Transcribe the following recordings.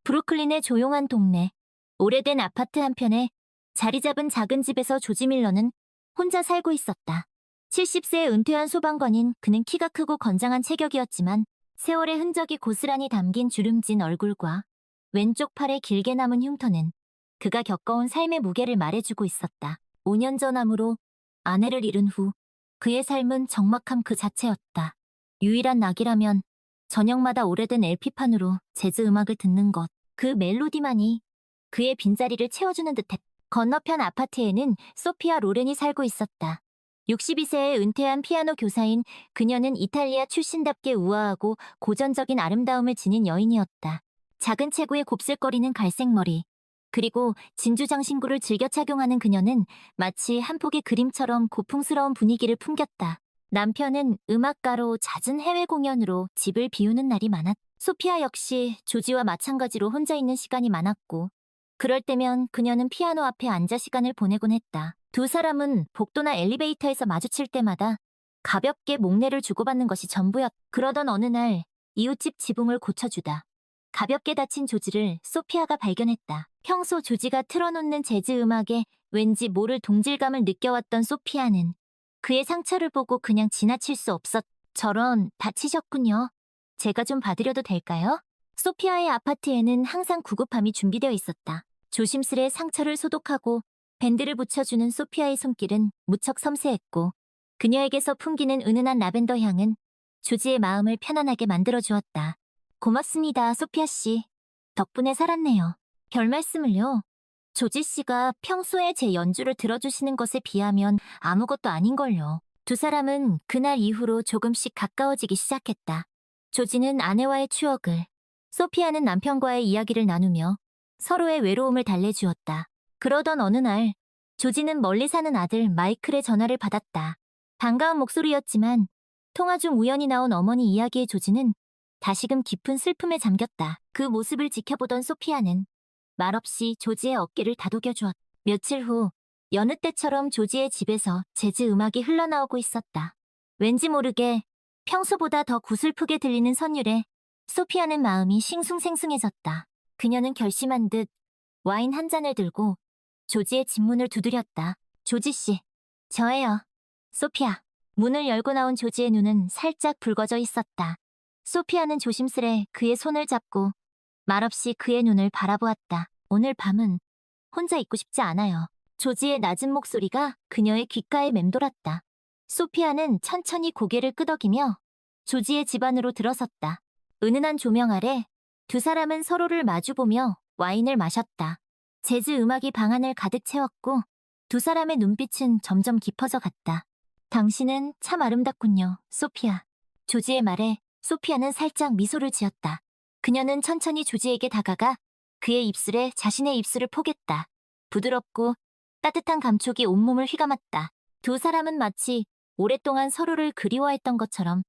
브루클린의 조용한 동네. 오래된 아파트 한편에 자리 잡은 작은 집에서 조지 밀러는 혼자 살고 있었다. 70세의 은퇴한 소방관인 그는 키가 크고 건장한 체격이었지만 세월의 흔적이 고스란히 담긴 주름진 얼굴과 왼쪽 팔에 길게 남은 흉터는 그가 겪어온 삶의 무게를 말해주고 있었다. 5년 전 암으로 아내를 잃은 후 그의 삶은 적막함 그 자체였다. 유일한 낙이라면 저녁마다 오래된 LP판으로 재즈 음악을 듣는 것. 그 멜로디만이 그의 빈자리를 채워주는 듯했다. 건너편 아파트에는 소피아 로렌이 살고 있었다. 62세의 은퇴한 피아노 교사인 그녀는 이탈리아 출신답게 우아하고 고전적인 아름다움을 지닌 여인이었다. 작은 체구에 곱슬거리는 갈색 머리, 그리고 진주 장신구를 즐겨 착용하는 그녀는 마치 한 폭의 그림처럼 고풍스러운 분위기를 풍겼다. 남편은 음악가로 잦은 해외 공연으로 집을 비우는 날이 많았다. 소피아 역시 조지와 마찬가지로 혼자 있는 시간이 많았고, 그럴 때면 그녀는 피아노 앞에 앉아 시간을 보내곤 했다. 두 사람은 복도나 엘리베이터에서 마주칠 때마다 가볍게 목례를 주고받는 것이 전부였다. 그러던 어느 날 이웃집 지붕을 고쳐주다 가볍게 다친 조지를 소피아가 발견했다. 평소 조지가 틀어놓는 재즈 음악에 왠지 모를 동질감을 느껴왔던 소피아는 그의 상처를 보고 그냥 지나칠 수 없었. 저런, 다치셨군요. 제가 좀 봐드려도 될까요? 소피아의 아파트에는 항상 구급함이 준비되어 있었다. 조심스레 상처를 소독하고 밴드를 붙여주는 소피아의 손길은 무척 섬세했고, 그녀에게서 풍기는 은은한 라벤더 향은 조지의 마음을 편안하게 만들어주었다. 고맙습니다, 소피아 씨. 덕분에 살았네요. 별 말씀을요. 조지 씨가 평소에 제 연주를 들어주시는 것에 비하면 아무것도 아닌걸요. 두 사람은 그날 이후로 조금씩 가까워지기 시작했다. 조지는 아내와의 추억을, 소피아는 남편과의 이야기를 나누며 서로의 외로움을 달래주었다. 그러던 어느 날, 조지는 멀리 사는 아들 마이클의 전화를 받았다. 반가운 목소리였지만 통화 중 우연히 나온 어머니 이야기에 조지는 다시금 깊은 슬픔에 잠겼다. 그 모습을 지켜보던 소피아는 말없이 조지의 어깨를 다독여주었다. 며칠 후, 여느 때처럼 조지의 집에서 재즈 음악이 흘러나오고 있었다. 왠지 모르게 평소보다 더 구슬프게 들리는 선율에 소피아는 마음이 싱숭생숭해졌다. 그녀는 결심한 듯 와인 한 잔을 들고 조지의 집 문을 두드렸다. 조지 씨, 저예요. 소피아. 문을 열고 나온 조지의 눈은 살짝 붉어져 있었다. 소피아는 조심스레 그의 손을 잡고 말없이 그의 눈을 바라보았다. 오늘 밤은 혼자 있고 싶지 않아요. 조지의 낮은 목소리가 그녀의 귓가에 맴돌았다. 소피아는 천천히 고개를 끄덕이며 조지의 집 안으로 들어섰다. 은은한 조명 아래 두 사람은 서로를 마주보며 와인을 마셨다. 재즈 음악이 방 안을 가득 채웠고 두 사람의 눈빛은 점점 깊어져 갔다. 당신은 참 아름답군요, 소피아. 조지의 말에 소피아는 살짝 미소를 지었다. 그녀는 천천히 조지에게 다가가 그의 입술에 자신의 입술을 포겠다. 부드럽고 따뜻한 감촉이 온몸을 휘감았다. 두 사람은 마치 오랫동안 서로를 그리워했던 것처럼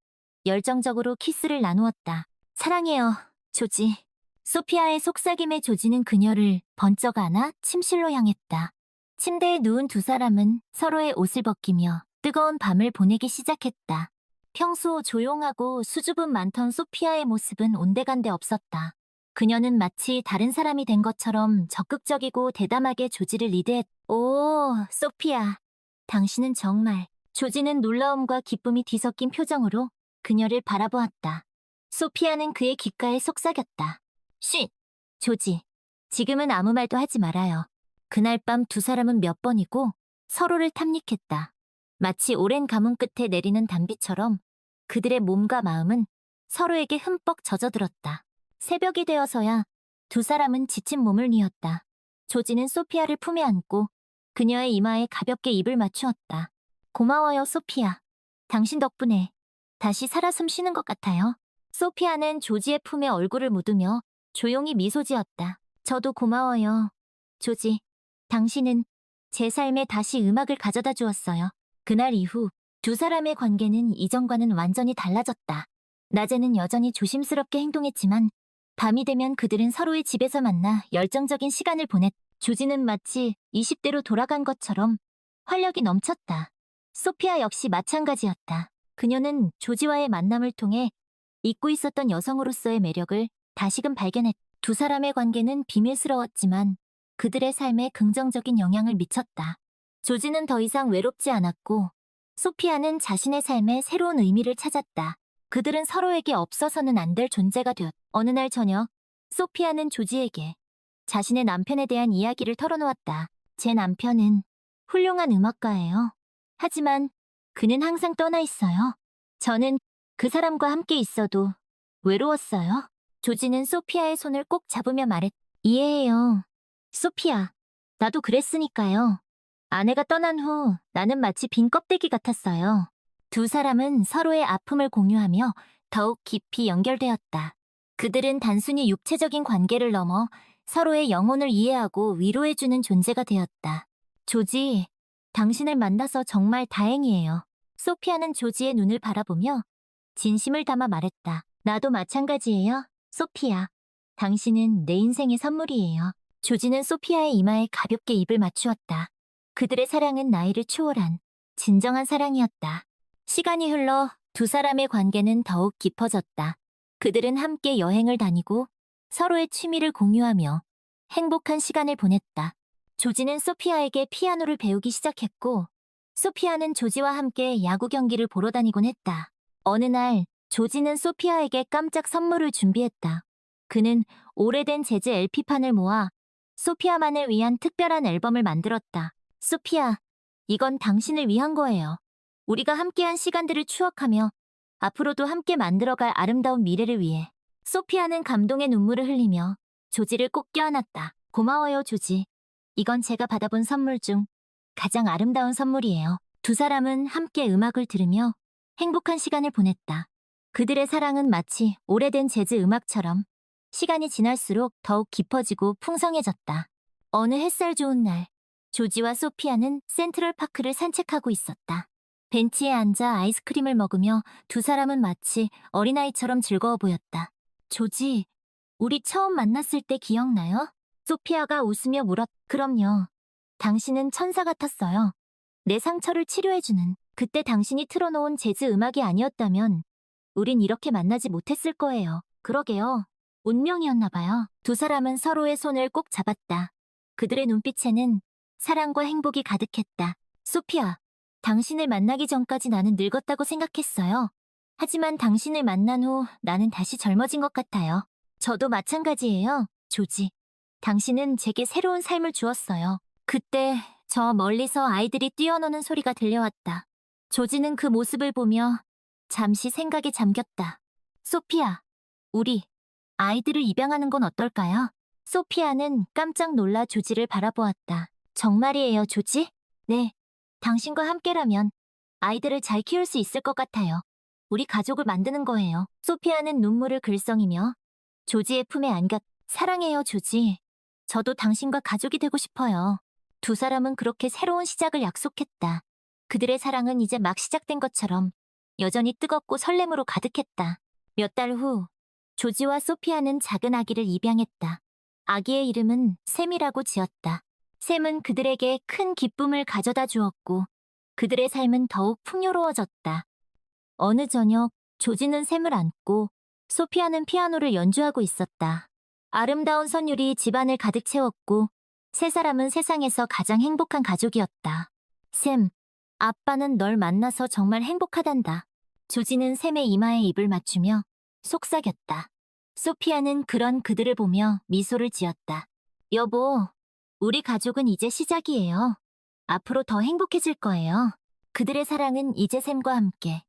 열정적으로 키스를 나누었다. 사랑해요, 조지. 소피아의 속삭임에 조지는 그녀를 번쩍 안아 침실로 향했다. 침대에 누운 두 사람은 서로의 옷을 벗기며 뜨거운 밤을 보내기 시작했다. 평소 조용하고 수줍음 많던 소피아의 모습은 온데간데 없었다. 그녀는 마치 다른 사람이 된 것처럼 적극적이고 대담하게 조지를 리드했다. 오, 소피아. 당신은 정말. 조지는 놀라움과 기쁨이 뒤섞인 표정으로 그녀를 바라보았다. 소피아는 그의 귓가에 속삭였다. 쉿! 조지, 지금은 아무 말도 하지 말아요. 그날 밤 두 사람은 몇 번이고 서로를 탐닉했다. 마치 오랜 가뭄 끝에 내리는 단비처럼 그들의 몸과 마음은 서로에게 흠뻑 젖어들었다. 새벽이 되어서야 두 사람은 지친 몸을 뉘었다. 조지는 소피아를 품에 안고 그녀의 이마에 가볍게 입을 맞추었다. 고마워요, 소피아. 당신 덕분에 다시 살아 숨 쉬는 것 같아요. 소피아는 조지의 품에 얼굴을 묻으며 조용히 미소 지었다. 저도 고마워요, 조지. 당신은 제 삶에 다시 음악을 가져다 주었어요. 그날 이후 두 사람의 관계는 이전과는 완전히 달라졌다. 낮에는 여전히 조심스럽게 행동했지만 밤이 되면 그들은 서로의 집에서 만나 열정적인 시간을 보냈다. 조지는 마치 20대로 돌아간 것처럼 활력이 넘쳤다. 소피아 역시 마찬가지였다. 그녀는 조지와의 만남을 통해 잊고 있었던 여성으로서의 매력을 다시금 발견했다. 두 사람의 관계는 비밀스러웠지만 그들의 삶에 긍정적인 영향을 미쳤다. 조지는 더 이상 외롭지 않았고 소피아는 자신의 삶에 새로운 의미를 찾았다. 그들은 서로에게 없어서는 안 될 존재가 되었다. 어느 날 저녁, 소피아는 조지에게 자신의 남편에 대한 이야기를 털어놓았다. 제 남편은 훌륭한 음악가예요. 하지만 그는 항상 떠나 있어요. 저는 그 사람과 함께 있어도 외로웠어요. 조지는 소피아의 손을 꼭 잡으며 말했다. 이해해요. 소피아, 나도 그랬으니까요. 아내가 떠난 후 나는 마치 빈 껍데기 같았어요. 두 사람은 서로의 아픔을 공유하며 더욱 깊이 연결되었다. 그들은 단순히 육체적인 관계를 넘어 서로의 영혼을 이해하고 위로해주는 존재가 되었다. 조지, 당신을 만나서 정말 다행이에요. 소피아는 조지의 눈을 바라보며 진심을 담아 말했다. 나도 마찬가지예요, 소피아. 당신은 내 인생의 선물이에요. 조지는 소피아의 이마에 가볍게 입을 맞추었다. 그들의 사랑은 나이를 초월한 진정한 사랑이었다. 시간이 흘러 두 사람의 관계는 더욱 깊어졌다. 그들은 함께 여행을 다니고 서로의 취미를 공유하며 행복한 시간을 보냈다. 조지는 소피아에게 피아노를 배우기 시작했고 소피아는 조지와 함께 야구 경기를 보러 다니곤 했다. 어느 날 조지는 소피아에게 깜짝 선물을 준비했다. 그는 오래된 재즈 LP판을 모아 소피아만을 위한 특별한 앨범을 만들었다. 소피아, 이건 당신을 위한 거예요. 우리가 함께한 시간들을 추억하며 앞으로도 함께 만들어갈 아름다운 미래를 위해. 소피아는 감동의 눈물을 흘리며 조지를 꼭 껴안았다. 고마워요, 조지. 이건 제가 받아본 선물 중 가장 아름다운 선물이에요. 두 사람은 함께 음악을 들으며 행복한 시간을 보냈다. 그들의 사랑은 마치 오래된 재즈 음악처럼 시간이 지날수록 더욱 깊어지고 풍성해졌다. 어느 햇살 좋은 날, 조지와 소피아는 센트럴파크를 산책하고 있었다. 벤치에 앉아 아이스크림을 먹으며 두 사람은 마치 어린아이처럼 즐거워 보였다. 조지, 우리 처음 만났을 때 기억나요? 소피아가 웃으며 물었. 그럼요. 당신은 천사 같았어요. 내 상처를 치료해주는. 그때 당신이 틀어놓은 재즈 음악이 아니었다면 우린 이렇게 만나지 못했을 거예요. 그러게요. 운명이었나 봐요. 두 사람은 서로의 손을 꼭 잡았다. 그들의 눈빛에는 사랑과 행복이 가득했다. 소피아, 당신을 만나기 전까지 나는 늙었다고 생각했어요. 하지만 당신을 만난 후 나는 다시 젊어진 것 같아요. 저도 마찬가지예요, 조지. 당신은 제게 새로운 삶을 주었어요. 그때 저 멀리서 아이들이 뛰어노는 소리가 들려왔다. 조지는 그 모습을 보며 잠시 생각에 잠겼다. 소피아, 우리 아이들을 입양하는 건 어떨까요? 소피아는 깜짝 놀라 조지를 바라보았다. 정말이에요, 조지? 네, 당신과 함께라면 아이들을 잘 키울 수 있을 것 같아요. 우리 가족을 만드는 거예요. 소피아는 눈물을 글썽이며 조지의 품에 안겼. 사랑해요, 조지. 저도 당신과 가족이 되고 싶어요. 두 사람은 그렇게 새로운 시작을 약속했다. 그들의 사랑은 이제 막 시작된 것처럼 여전히 뜨겁고 설렘으로 가득했다. 몇 달 후, 조지와 소피아는 작은 아기를 입양했다. 아기의 이름은 샘이라고 지었다. 샘은 그들에게 큰 기쁨을 가져다 주었고 그들의 삶은 더욱 풍요로워졌다. 어느 저녁, 조지는 샘을 안고 소피아는 피아노를 연주하고 있었다. 아름다운 선율이 집안을 가득 채웠고 세 사람은 세상에서 가장 행복한 가족이었다. 샘, 아빠는 널 만나서 정말 행복하단다. 조지는 샘의 이마에 입을 맞추며 속삭였다. 소피아는 그런 그들을 보며 미소를 지었다. 여보, 우리 가족은 이제 시작이에요. 앞으로 더 행복해질 거예요. 그들의 사랑은 이제 샘과 함께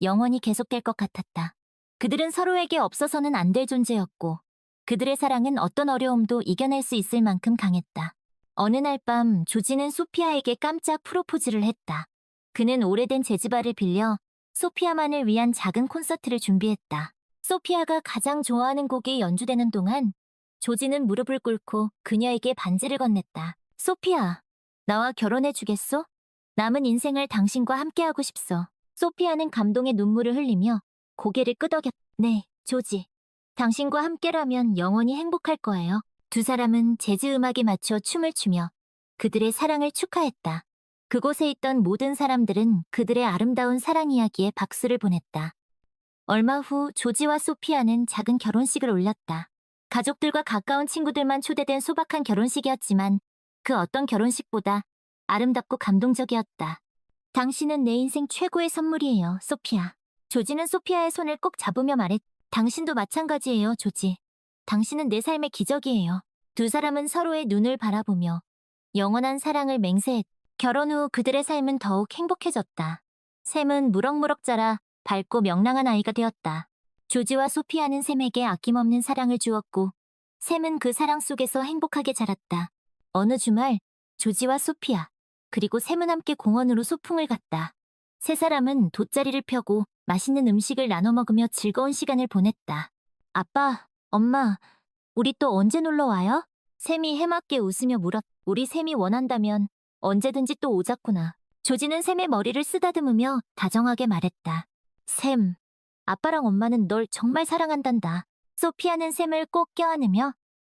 영원히 계속될 것 같았다. 그들은 서로에게 없어서는 안 될 존재였고 그들의 사랑은 어떤 어려움도 이겨낼 수 있을 만큼 강했다. 어느 날 밤 조지는 소피아에게 깜짝 프로포즈를 했다. 그는 오래된 재즈바를 빌려 소피아만을 위한 작은 콘서트를 준비했다. 소피아가 가장 좋아하는 곡이 연주되는 동안 조지는 무릎을 꿇고 그녀에게 반지를 건넸다. 소피아, 나와 결혼해주겠소? 남은 인생을 당신과 함께하고 싶소. 소피아는 감동의 눈물을 흘리며 고개를 끄덕였. 네, 조지. 당신과 함께라면 영원히 행복할 거예요. 두 사람은 재즈 음악에 맞춰 춤을 추며 그들의 사랑을 축하했다. 그곳에 있던 모든 사람들은 그들의 아름다운 사랑 이야기에 박수를 보냈다. 얼마 후 조지와 소피아는 작은 결혼식을 올렸다. 가족들과 가까운 친구들만 초대된 소박한 결혼식이었지만 그 어떤 결혼식보다 아름답고 감동적이었다. 당신은 내 인생 최고의 선물이에요, 소피아. 조지는 소피아의 손을 꼭 잡으며 말했. 당신도 마찬가지예요, 조지. 당신은 내 삶의 기적이에요. 두 사람은 서로의 눈을 바라보며 영원한 사랑을 맹세했. 결혼 후 그들의 삶은 더욱 행복해졌다. 샘은 무럭무럭 자라 밝고 명랑한 아이가 되었다. 조지와 소피아는 샘에게 아낌없는 사랑을 주었고 샘은 그 사랑 속에서 행복하게 자랐다. 어느 주말 조지와 소피아 그리고 샘은 함께 공원으로 소풍을 갔다. 세 사람은 돗자리를 펴고 맛있는 음식을 나눠 먹으며 즐거운 시간을 보냈다. 아빠, 엄마, 우리 또 언제 놀러 와요? 샘이 해맑게 웃으며 물었. 우리 샘이 원한다면 언제든지 또 오자꾸나. 조지는 샘의 머리를 쓰다듬으며 다정하게 말했다. 샘, 아빠랑 엄마는 널 정말 사랑한단다. 소피아는 샘을 꼭 껴안으며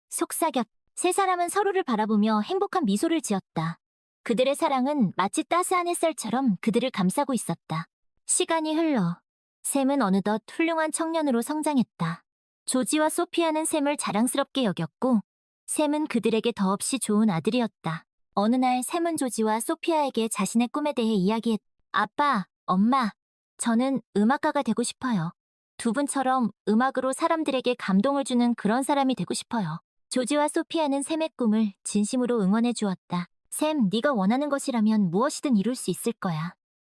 속삭였. 세 사람은 서로를 바라보며 행복한 미소를 지었다. 그들의 사랑은 마치 따스한 햇살처럼 그들을 감싸고 있었다. 시간이 흘러 샘은 어느덧 훌륭한 청년으로 성장했다. 조지와 소피아는 샘을 자랑스럽게 여겼고 샘은 그들에게 더없이 좋은 아들이었다. 어느 날 샘은 조지와 소피아에게 자신의 꿈에 대해 이야기했다. 아빠, 엄마, 저는 음악가가 되고 싶어요. 두 분처럼 음악으로 사람들에게 감동을 주는 그런 사람이 되고 싶어요. 조지와 소피아는 샘의 꿈을 진심으로 응원해 주었다. 샘, 네가 원하는 것이라면 무엇이든 이룰 수 있을 거야.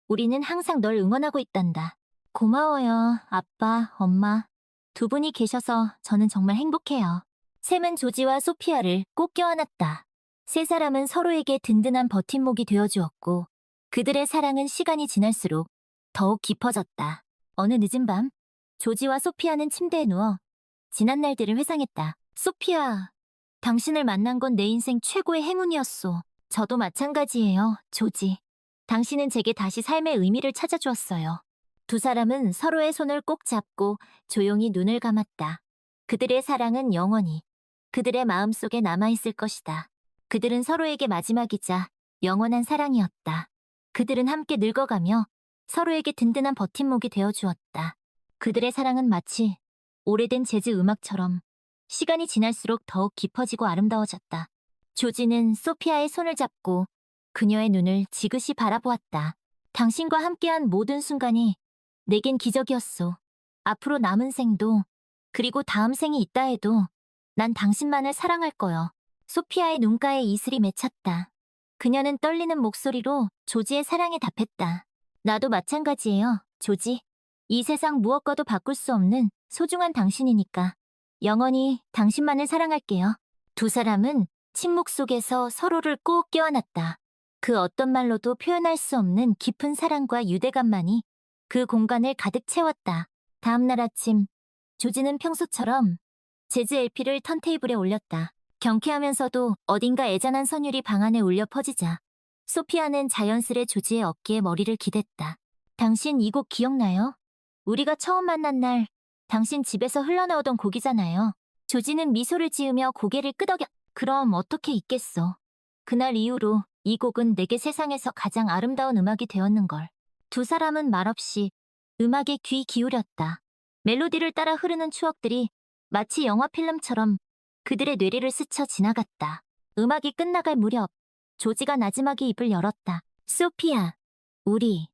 우리는 항상 널 응원하고 있단다. 고마워요, 아빠, 엄마. 두 분이 계셔서 저는 정말 행복해요. 샘은 조지와 소피아를 꼭 껴안았다. 세 사람은 서로에게 든든한 버팀목이 되어주었고 그들의 사랑은 시간이 지날수록 더욱 깊어졌다. 어느 늦은 밤, 조지와 소피아는 침대에 누워 지난 날들을 회상했다. 소피아, 당신을 만난 건 내 인생 최고의 행운이었소. 저도 마찬가지예요, 조지. 당신은 제게 다시 삶의 의미를 찾아주었어요. 두 사람은 서로의 손을 꼭 잡고 조용히 눈을 감았다. 그들의 사랑은 영원히 그들의 마음속에 남아있을 것이다. 그들은 서로에게 마지막이자 영원한 사랑이었다. 그들은 함께 늙어가며 서로에게 든든한 버팀목이 되어주었다. 그들의 사랑은 마치 오래된 재즈 음악처럼 시간이 지날수록 더욱 깊어지고 아름다워졌다. 조지는 소피아의 손을 잡고 그녀의 눈을 지그시 바라보았다. 당신과 함께한 모든 순간이 내겐 기적이었소. 앞으로 남은 생도 그리고 다음 생이 있다 해도 난 당신만을 사랑할 거요. 소피아의 눈가에 이슬이 맺혔다. 그녀는 떨리는 목소리로 조지의 사랑에 답했다. 나도 마찬가지예요, 조지. 이 세상 무엇과도 바꿀 수 없는 소중한 당신이니까 영원히 당신만을 사랑할게요. 두 사람은 침묵 속에서 서로를 꼭 껴안았다. 그 어떤 말로도 표현할 수 없는 깊은 사랑과 유대감만이 그 공간을 가득 채웠다. 다음 날 아침, 조지는 평소처럼 재즈 LP를 턴테이블에 올렸다. 경쾌하면서도 어딘가 애잔한 선율이 방 안에 울려 퍼지자 소피아는 자연스레 조지의 어깨에 머리를 기댔다. 당신 이 곡 기억나요? 우리가 처음 만난 날 당신 집에서 흘러나오던 곡이잖아요. 조지는 미소를 지으며 고개를 끄덕여. 그럼 어떻게 있겠어. 그날 이후로 이 곡은 내게 세상에서 가장 아름다운 음악이 되었는걸. 두 사람은 말없이 음악에 귀 기울였다. 멜로디를 따라 흐르는 추억들이 마치 영화 필름처럼 그들의 뇌리를 스쳐 지나갔다. 음악이 끝나갈 무렵 조지가 나지막이 입을 열었다. 소피아, 우리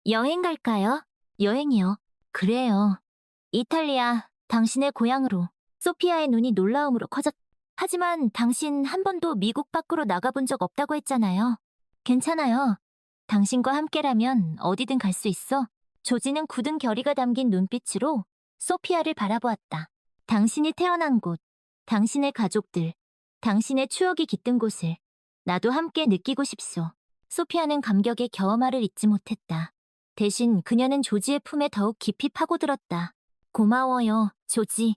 여행 갈까요? 여행이요. 그래요. 이탈리아, 당신의 고향으로. 소피아의 눈이 놀라움으로 커졌다. 하지만 당신 한 번도 미국 밖으로 나가본 적 없다고 했잖아요. 괜찮아요. 당신과 함께라면 어디든 갈 수 있어. 조지는 굳은 결의가 담긴 눈빛으로 소피아를 바라보았다. 당신이 태어난 곳, 당신의 가족들, 당신의 추억이 깃든 곳을 나도 함께 느끼고 싶소. 소피아는 감격에 겨워말을 잇지 못했다. 대신 그녀는 조지의 품에 더욱 깊이 파고들었다. 고마워요, 조지.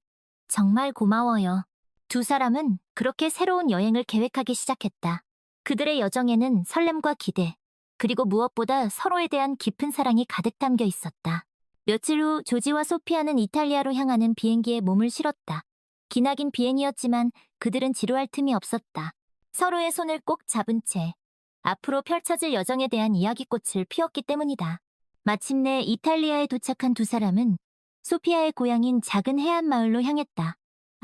정말 고마워요. 두 사람은 그렇게 새로운 여행을 계획하기 시작했다. 그들의 여정에는 설렘과 기대, 그리고 무엇보다 서로에 대한 깊은 사랑이 가득 담겨 있었다. 며칠 후 조지와 소피아는 이탈리아로 향하는 비행기에 몸을 실었다. 기나긴 비행이었지만 그들은 지루할 틈이 없었다. 서로의 손을 꼭 잡은 채 앞으로 펼쳐질 여정에 대한 이야기꽃을 피웠기 때문이다. 마침내 이탈리아에 도착한 두 사람은 소피아의 고향인 작은 해안 마을로 향했다.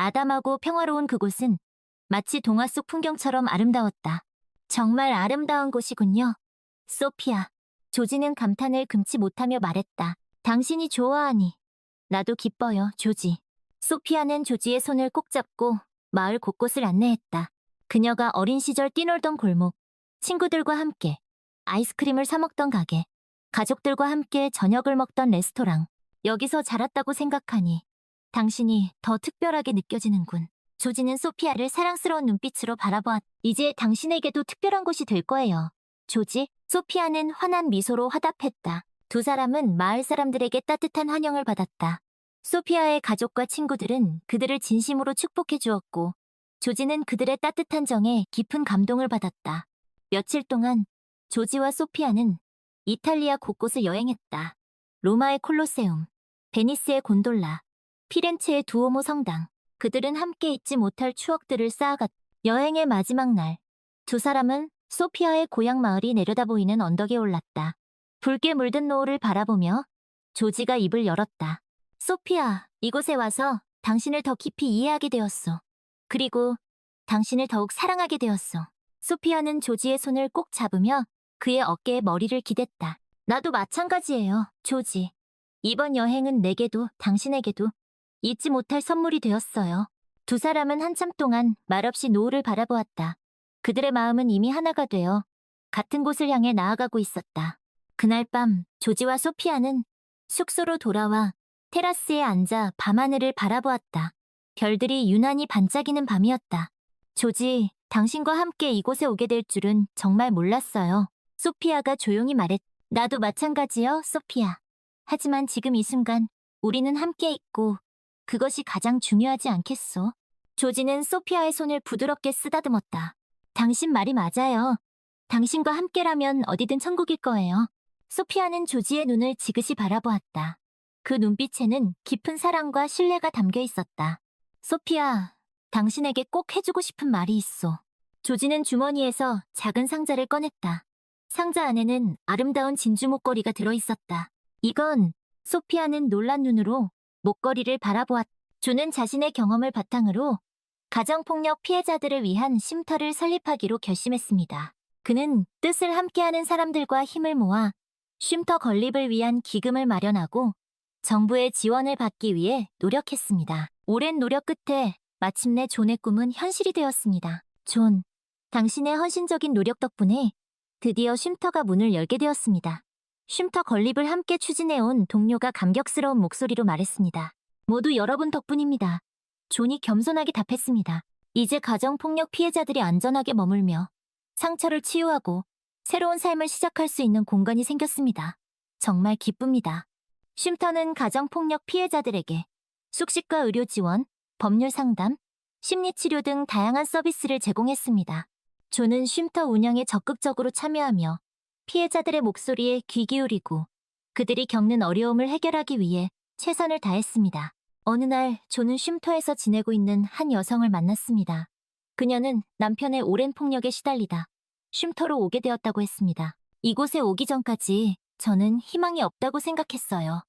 아담하고 평화로운 그곳은 마치 동화 속 풍경처럼 아름다웠다. 정말 아름다운 곳이군요. 소피아. 조지는 감탄을 금치 못하며 말했다. 당신이 좋아하니. 나도 기뻐요, 조지. 소피아는 조지의 손을 꼭 잡고 마을 곳곳을 안내했다. 그녀가 어린 시절 뛰놀던 골목, 친구들과 함께 아이스크림을 사 먹던 가게, 가족들과 함께 저녁을 먹던 레스토랑. 여기서 자랐다고 생각하니 당신이 더 특별하게 느껴지는군. 조지는 소피아를 사랑스러운 눈빛으로 바라보았다. 이제 당신에게도 특별한 곳이 될 거예요. 조지, 소피아는 환한 미소로 화답했다. 두 사람은 마을 사람들에게 따뜻한 환영을 받았다. 소피아의 가족과 친구들은 그들을 진심으로 축복해 주었고, 조지는 그들의 따뜻한 정에 깊은 감동을 받았다. 며칠 동안 조지와 소피아는 이탈리아 곳곳을 여행했다. 로마의 콜로세움, 베니스의 곤돌라, 피렌체의 두오모 성당. 그들은 함께 잊지 못할 추억들을 쌓아갔다. 여행의 마지막 날, 두 사람은 소피아의 고향 마을이 내려다보이는 언덕에 올랐다. 붉게 물든 노을을 바라보며 조지가 입을 열었다. 소피아, 이곳에 와서 당신을 더 깊이 이해하게 되었어. 그리고 당신을 더욱 사랑하게 되었어. 소피아는 조지의 손을 꼭 잡으며 그의 어깨에 머리를 기댔다. 나도 마찬가지예요, 조지. 이번 여행은 내게도 당신에게도 잊지 못할 선물이 되었어요. 두 사람은 한참 동안 말없이 노을을 바라보았다. 그들의 마음은 이미 하나가 되어 같은 곳을 향해 나아가고 있었다. 그날 밤 조지와 소피아는 숙소로 돌아와 테라스에 앉아 밤하늘을 바라보았다. 별들이 유난히 반짝이는 밤이었다. 조지, 당신과 함께 이곳에 오게 될 줄은 정말 몰랐어요. 소피아가 조용히 말했다. 나도 마찬가지요, 소피아. 하지만 지금 이 순간 우리는 함께 있고 그것이 가장 중요하지 않겠소? 조지는 소피아의 손을 부드럽게 쓰다듬었다. 당신 말이 맞아요. 당신과 함께라면 어디든 천국일 거예요. 소피아는 조지의 눈을 지그시 바라보았다. 그 눈빛에는 깊은 사랑과 신뢰가 담겨 있었다. 소피아, 당신에게 꼭 해주고 싶은 말이 있어. 조지는 주머니에서 작은 상자를 꺼냈다. 상자 안에는 아름다운 진주 목걸이가 들어있었다. 이건, 소피아는 놀란 눈으로 목걸이를 바라보았다. 조는 자신의 경험을 바탕으로 가정폭력 피해자들을 위한 쉼터를 설립하기로 결심했습니다. 그는 뜻을 함께하는 사람들과 힘을 모아 쉼터 건립을 위한 기금을 마련하고 정부의 지원을 받기 위해 노력했습니다. 오랜 노력 끝에 마침내 존의 꿈은 현실이 되었습니다. 존, 당신의 헌신적인 노력 덕분에 드디어 쉼터가 문을 열게 되었습니다. 쉼터 건립을 함께 추진해온 동료가 감격스러운 목소리로 말했습니다. 모두 여러분 덕분입니다. 존이 겸손하게 답했습니다. 이제 가정폭력 피해자들이 안전하게 머물며 상처를 치유하고 새로운 삶을 시작할 수 있는 공간이 생겼습니다. 정말 기쁩니다. 쉼터는 가정폭력 피해자들에게 숙식과 의료 지원, 법률 상담, 심리치료 등 다양한 서비스를 제공했습니다. 존은 쉼터 운영에 적극적으로 참여하며 피해자들의 목소리에 귀 기울이고 그들이 겪는 어려움을 해결하기 위해 최선을 다했습니다. 어느 날 존은 쉼터에서 지내고 있는 한 여성을 만났습니다. 그녀는 남편의 오랜 폭력에 시달리다 쉼터로 오게 되었다고 했습니다. 이곳에 오기 전까지 저는 희망이 없다고 생각했어요.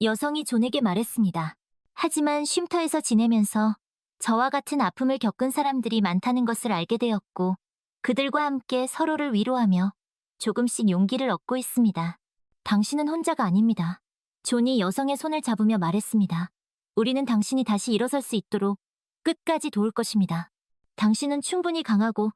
여성이 존에게 말했습니다. 하지만 쉼터에서 지내면서 저와 같은 아픔을 겪은 사람들이 많다는 것을 알게 되었고 그들과 함께 서로를 위로하며 조금씩 용기를 얻고 있습니다. 당신은 혼자가 아닙니다. 존이 여성의 손을 잡으며 말했습니다. 우리는 당신이 다시 일어설 수 있도록 끝까지 도울 것입니다. 당신은 충분히 강하고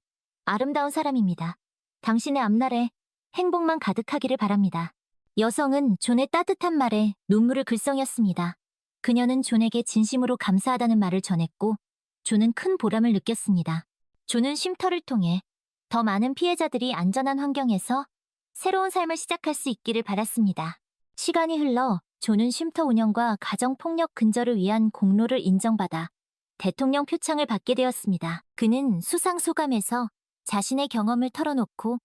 아름다운 사람입니다. 당신의 앞날에 행복만 가득하기를 바랍니다. 여성은 존의 따뜻한 말에 눈물을 글썽였습니다. 그녀는 존에게 진심으로 감사하다는 말을 전했고 존은 큰 보람을 느꼈습니다. 존은 쉼터를 통해 더 많은 피해자들이 안전한 환경에서 새로운 삶을 시작할 수 있기를 바랐습니다. 시간이 흘러 존은 쉼터 운영과 가정폭력 근절을 위한 공로를 인정받아 대통령 표창을 받게 되었습니다. 그는 수상소감에서 자신의 경험을 털어놓고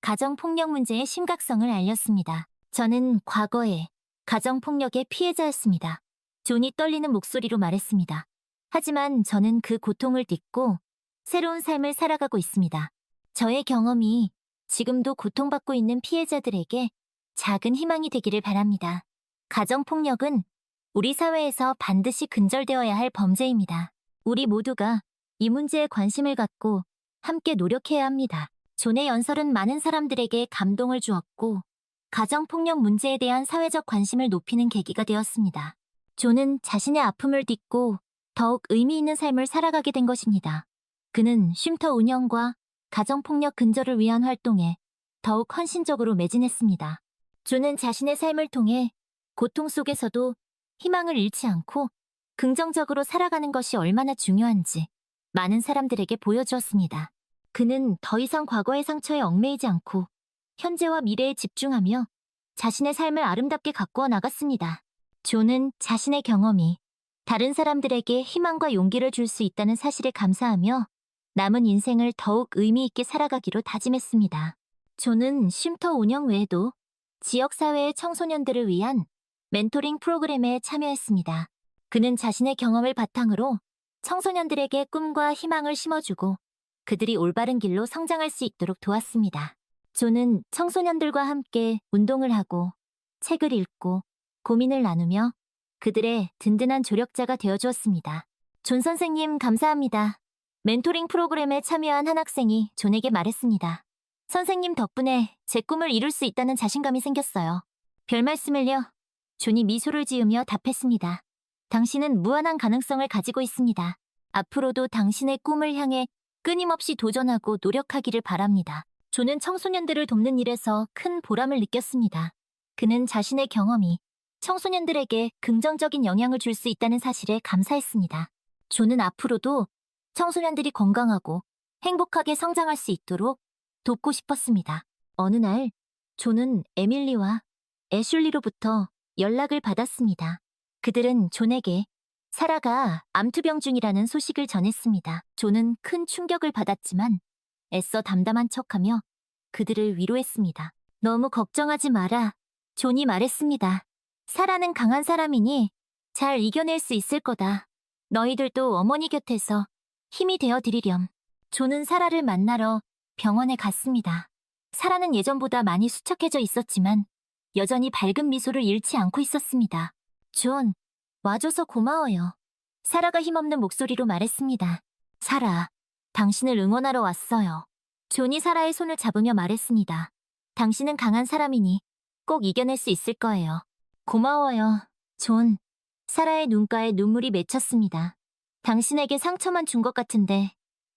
가정폭력 문제의 심각성을 알렸습니다. 저는 과거에 가정폭력의 피해자였습니다. 존이 떨리는 목소리로 말했습니다. 하지만 저는 그 고통을 딛고 새로운 삶을 살아가고 있습니다. 저의 경험이 지금도 고통받고 있는 피해자들에게 작은 희망이 되기를 바랍니다. 가정폭력은 우리 사회에서 반드시 근절되어야 할 범죄입니다. 우리 모두가 이 문제에 관심을 갖고 함께 노력해야 합니다. 존의 연설은 많은 사람들에게 감동을 주었고, 가정폭력 문제에 대한 사회적 관심을 높이는 계기가 되었습니다. 존은 자신의 아픔을 딛고 더욱 의미 있는 삶을 살아가게 된 것입니다. 그는 쉼터 운영과 가정폭력 근절을 위한 활동에 더욱 헌신적으로 매진했습니다. 존은 자신의 삶을 통해 고통 속에서도 희망을 잃지 않고 긍정적으로 살아가는 것이 얼마나 중요한지 많은 사람들에게 보여주었습니다. 그는 더 이상 과거의 상처에 얽매이지 않고 현재와 미래에 집중하며 자신의 삶을 아름답게 가꾸어 나갔습니다. 존은 자신의 경험이 다른 사람들에게 희망과 용기를 줄 수 있다는 사실에 감사하며 남은 인생을 더욱 의미 있게 살아가기로 다짐했습니다. 존은 쉼터 운영 외에도 지역사회의 청소년들을 위한 멘토링 프로그램에 참여했습니다. 그는 자신의 경험을 바탕으로 청소년들에게 꿈과 희망을 심어주고 그들이 올바른 길로 성장할 수 있도록 도왔습니다. 존은 청소년들과 함께 운동을 하고 책을 읽고 고민을 나누며 그들의 든든한 조력자가 되어주었습니다. 존 선생님 감사합니다. 멘토링 프로그램에 참여한 한 학생이 존에게 말했습니다. 선생님 덕분에 제 꿈을 이룰 수 있다는 자신감이 생겼어요. 별 말씀을요. 존이 미소를 지으며 답했습니다. 당신은 무한한 가능성을 가지고 있습니다. 앞으로도 당신의 꿈을 향해 끊임없이 도전하고 노력하기를 바랍니다. 존은 청소년들을 돕는 일에서 큰 보람을 느꼈습니다. 그는 자신의 경험이 청소년들에게 긍정적인 영향을 줄 수 있다는 사실에 감사했습니다. 존은 앞으로도 청소년들이 건강하고 행복하게 성장할 수 있도록 돕고 싶었습니다. 어느 날, 존은 에밀리와 애슐리로부터 연락을 받았습니다. 그들은 존에게 사라가 암투병 중이라는 소식을 전했습니다. 존은 큰 충격을 받았지만 애써 담담한 척하며 그들을 위로했습니다. 너무 걱정하지 마라. 존이 말했습니다. 사라는 강한 사람이니 잘 이겨낼 수 있을 거다. 너희들도 어머니 곁에서 힘이 되어 드리렴. 존은 사라를 만나러 병원에 갔습니다. 사라는 예전보다 많이 수척해져 있었지만 여전히 밝은 미소를 잃지 않고 있었습니다. 존, 와줘서 고마워요. 사라가 힘없는 목소리로 말했습니다. 사라, 당신을 응원하러 왔어요. 존이 사라의 손을 잡으며 말했습니다. 당신은 강한 사람이니 꼭 이겨낼 수 있을 거예요. 고마워요, 존. 사라의 눈가에 눈물이 맺혔습니다. 당신에게 상처만 준 것 같은데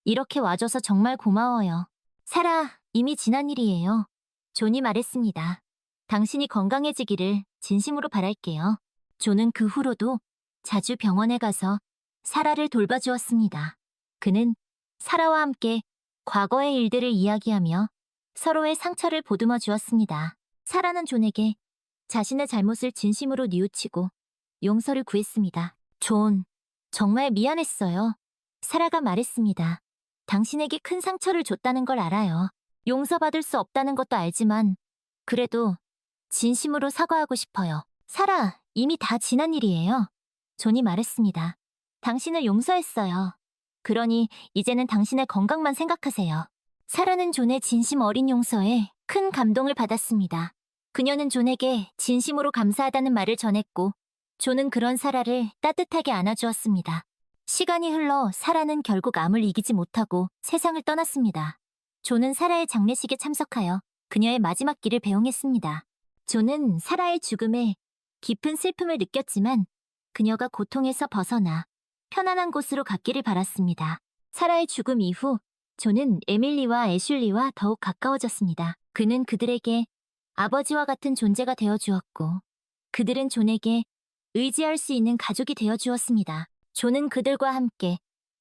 이렇게 와줘서 정말 고마워요. 사라, 이미 지난 일이에요. 존이 말했습니다. 당신이 건강해지기를 진심으로 바랄게요. 존은 그 후로도 자주 병원에 가서 사라를 돌봐주었습니다. 그는 사라와 함께 과거의 일들을 이야기하며 서로의 상처를 보듬어 주었습니다. 사라는 존에게 자신의 잘못을 진심으로 뉘우치고 용서를 구했습니다. 존, 정말 미안했어요. 사라가 말했습니다. 당신에게 큰 상처를 줬다는 걸 알아요. 용서받을 수 없다는 것도 알지만 그래도 진심으로 사과하고 싶어요. 사라, 이미 다 지난 일이에요. 존이 말했습니다. 당신을 용서했어요. 그러니 이제는 당신의 건강만 생각하세요. 사라는 존의 진심 어린 용서에 큰 감동을 받았습니다. 그녀는 존에게 진심으로 감사하다는 말을 전했고 존은 그런 사라를 따뜻하게 안아주었습니다. 시간이 흘러 사라는 결국 암을 이기지 못하고 세상을 떠났습니다. 존은 사라의 장례식에 참석하여 그녀의 마지막 길을 배웅했습니다. 존은 사라의 죽음에 깊은 슬픔을 느꼈지만 그녀가 고통에서 벗어나 편안한 곳으로 갔기를 바랐습니다. 사라의 죽음 이후 존은 에밀리와 애슐리와 더욱 가까워졌습니다. 그는 그들에게 아버지와 같은 존재가 되어주었고 그들은 존에게 의지할 수 있는 가족이 되어주었습니다. 존은 그들과 함께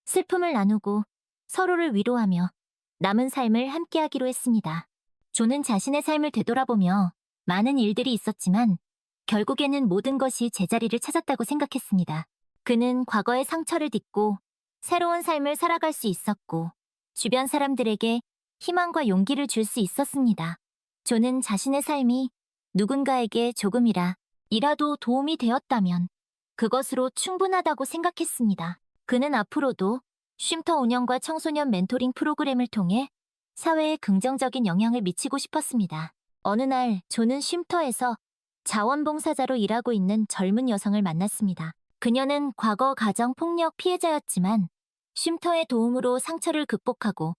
슬픔을 나누고 서로를 위로하며 남은 삶을 함께하기로 했습니다. 존은 자신의 삶을 되돌아보며 많은 일들이 있었지만 결국에는 모든 것이 제자리를 찾았다고 생각했습니다. 그는 과거의 상처를 딛고 새로운 삶을 살아갈 수 있었고 주변 사람들에게 희망과 용기를 줄 수 있었습니다. 존은 자신의 삶이 누군가에게 조금이라도 도움이 되었다면 그것으로 충분하다고 생각했습니다. 그는 앞으로도 쉼터 운영과 청소년 멘토링 프로그램을 통해 사회에 긍정적인 영향을 미치고 싶었습니다. 어느 날 존은 쉼터에서 자원봉사자로 일하고 있는 젊은 여성을 만났습니다. 그녀는 과거 가정폭력 피해자였지만 쉼터의 도움으로 상처를 극복하고